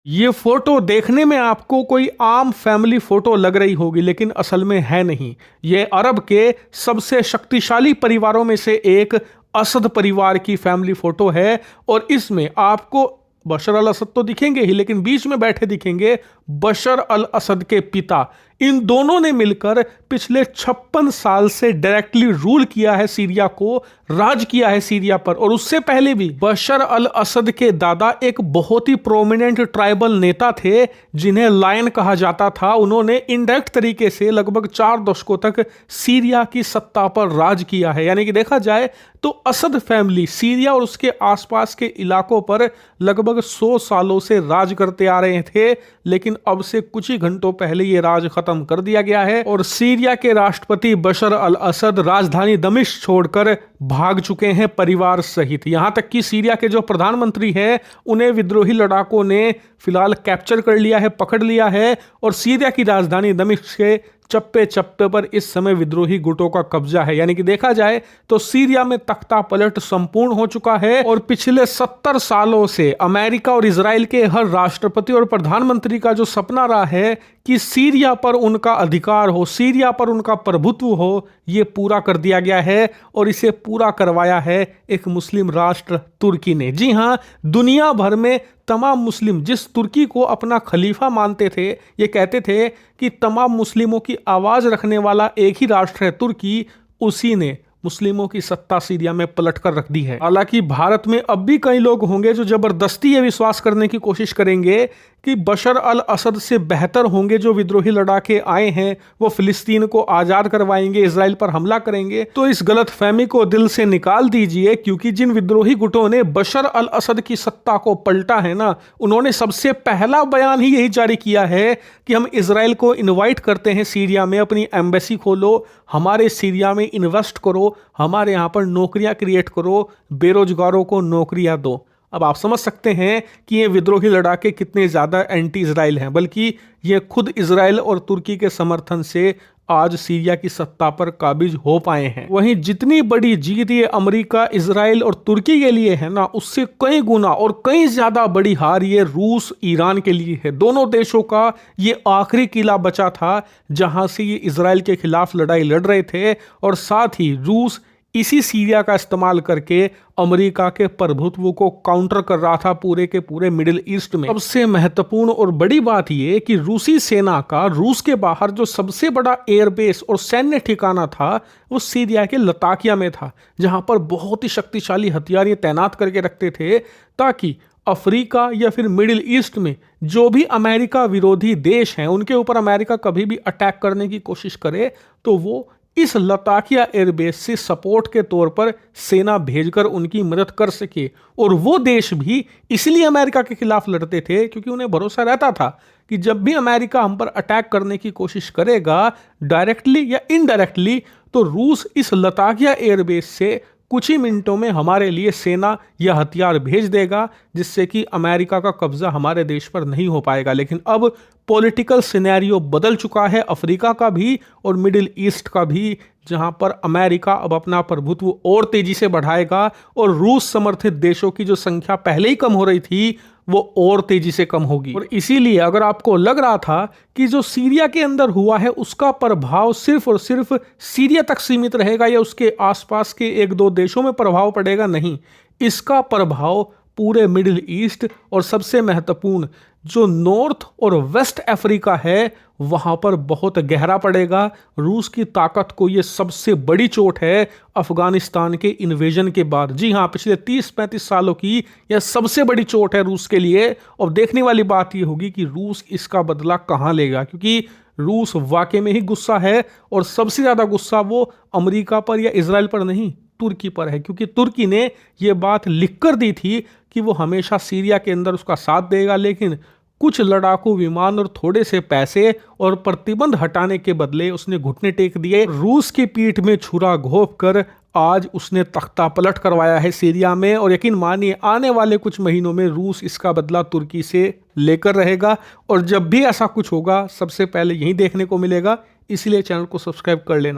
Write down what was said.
ये फोटो देखने में आपको कोई आम फैमिली फोटो लग रही होगी, लेकिन असल में है नहीं। ये अरब के सबसे शक्तिशाली परिवारों में से एक असद परिवार की फैमिली फोटो है। और इसमें आपको बशर अल असद तो दिखेंगे ही, लेकिन बीच में बैठे दिखेंगे बशर अल असद के पिता। इन दोनों ने मिलकर पिछले 56 साल से डायरेक्टली रूल किया है सीरिया को, राज किया है सीरिया पर। और उससे पहले भी बशर अल असद के दादा एक बहुत ही प्रोमिनेंट ट्राइबल नेता थे जिन्हें लायन कहा जाता था। उन्होंने इनडायरेक्ट तरीके से लगभग 4 दशकों तक सीरिया की सत्ता पर राज किया है। यानी कि देखा जाए तो असद फैमिली सीरिया और उसके आसपास के इलाकों पर लगभग 100 सालों से राज करते आ रहे थे, लेकिन अब से कुछ ही घंटों पहले ये राज खत्म कर दिया गया है। और सीरिया के राष्ट्रपति बशर अल असद राजधानी दमिश्क छोड़कर भाग चुके हैं परिवार सहित। यहां तक कि सीरिया के जो प्रधानमंत्री हैं उन्हें विद्रोही लड़ाकों ने फिलहाल कैप्चर कर लिया है, पकड़ लिया है। और सीरिया की राजधानी दमिश्क के चप्पे चप्पे पर इस समय विद्रोही गुटों का कब्जा है। यानी कि देखा जाए तो सीरिया में तख्ता पलट संपूर्ण हो चुका है। और पिछले 70 सालों से अमेरिका और इजराइल के हर राष्ट्रपति और प्रधानमंत्री का जो सपना रहा है कि सीरिया पर उनका अधिकार हो, सीरिया पर उनका प्रभुत्व हो, ये पूरा कर दिया गया है। और इसे पूरा करवाया है एक मुस्लिम राष्ट्र तुर्की ने। जी हां, दुनिया भर में तमाम मुस्लिम जिस तुर्की को अपना खलीफा मानते थे, ये कहते थे कि तमाम मुस्लिमों की आवाज रखने वाला एक ही राष्ट्र है तुर्की, उसी ने मुस्लिमों की सत्ता सीरिया में पलट कर रख दी है। हालांकि भारत में अब भी कई लोग होंगे जो जबरदस्ती ये विश्वास करने की कोशिश करेंगे कि बशर अल असद से बेहतर होंगे जो विद्रोही लड़ाके आए हैं, वो फिलिस्तीन को आजाद करवाएंगे, इजराइल पर हमला करेंगे। तो इस गलतफहमी को दिल से निकाल दीजिए, क्योंकि जिन विद्रोही गुटों ने बशर अल असद की सत्ता को पलटा है ना, उन्होंने सबसे पहला बयान ही यही जारी किया है कि हम इजराइल को इन्वाइट करते हैं सीरिया में, अपनी एम्बेसी खोलो, हमारे सीरिया में इन्वेस्ट करो, हमारे यहाँ पर नौकरियां क्रिएट करो, बेरोजगारों को नौकरियां दो। अब आप समझ सकते हैं कि ये विद्रोही लड़ाके कितने ज़्यादा एंटी इजराइल हैं, बल्कि ये खुद इजराइल और तुर्की के समर्थन से आज सीरिया की सत्ता पर काबिज हो पाए हैं। वहीं जितनी बड़ी जीत ये अमेरिका, इजराइल और तुर्की के लिए है ना, उससे कई गुना और कई ज्यादा बड़ी हार ये रूस, ईरान के लिए है। दोनों देशों का ये आखिरी किला बचा था जहां से ये इजराइल के खिलाफ लड़ाई लड़ रहे थे। और साथ ही रूस इसी सीरिया का इस्तेमाल करके अमेरिका के प्रभुत्व को काउंटर कर रहा था पूरे के पूरे मिडिल ईस्ट में। सबसे महत्वपूर्ण और बड़ी बात यह कि रूसी सेना का रूस के बाहर जो सबसे बड़ा एयरबेस और सैन्य ठिकाना था वो सीरिया के लताकिया में था, जहां पर बहुत ही शक्तिशाली हथियार ये तैनात करके रखते थे ताकि अफ्रीका या फिर मिडिल ईस्ट में जो भी अमेरिका विरोधी देश हैं उनके ऊपर अमेरिका कभी भी अटैक करने की कोशिश करे तो वो इस लताकिया एयरबेस से सपोर्ट के तौर पर सेना भेजकर उनकी मदद कर सके। और वो देश भी इसलिए अमेरिका के खिलाफ लड़ते थे क्योंकि उन्हें भरोसा रहता था कि जब भी अमेरिका हम पर अटैक करने की कोशिश करेगा डायरेक्टली या इनडायरेक्टली, तो रूस इस लताकिया एयरबेस से कुछ ही मिनटों में हमारे लिए सेना या हथियार भेज देगा, जिससे कि अमेरिका का कब्जा हमारे देश पर नहीं हो पाएगा। लेकिन अब पॉलिटिकल सिनेरियो बदल चुका है, अफ्रीका का भी और मिडिल ईस्ट का भी, जहां पर अमेरिका अब अपना प्रभुत्व और तेजी से बढ़ाएगा और रूस समर्थित देशों की जो संख्या पहले ही कम हो रही थी वो और तेजी से कम होगी। और इसीलिए अगर आपको लग रहा था कि जो सीरिया के अंदर हुआ है उसका प्रभाव सिर्फ और सिर्फ सीरिया तक सीमित रहेगा या उसके आसपास के 1-2 देशों में प्रभाव पड़ेगा, नहीं, इसका प्रभाव पूरे मिडिल ईस्ट और सबसे महत्वपूर्ण जो नॉर्थ और वेस्ट अफ्रीका है वहां पर बहुत गहरा पड़ेगा। रूस की ताकत को यह सबसे बड़ी चोट है अफगानिस्तान के इन्वेजन के बाद। जी हां, पिछले 30-35 सालों की यह सबसे बड़ी चोट है रूस के लिए। और देखने वाली बात यह होगी कि रूस इसका बदला कहां लेगा, क्योंकि रूस वाकई में ही गुस्सा है और सबसे ज्यादा गुस्सा वो अमेरिका पर या इजराइल पर नहीं, तुर्की पर है। क्योंकि तुर्की ने यह बात लिखकर दी थी कि वो हमेशा सीरिया के अंदर उसका साथ देगा, लेकिन कुछ लड़ाकू विमान और थोड़े से पैसे और प्रतिबंध हटाने के बदले उसने घुटने टेक दिए। रूस की पीठ में छुरा घोंप कर आज उसने तख्ता पलट करवाया है सीरिया में। और यकीन मानिए आने वाले कुछ महीनों में रूस इसका बदला तुर्की से लेकर रहेगा। और जब भी ऐसा कुछ होगा सबसे पहले यही देखने को मिलेगा, इसलिए चैनल को सब्सक्राइब कर लेना।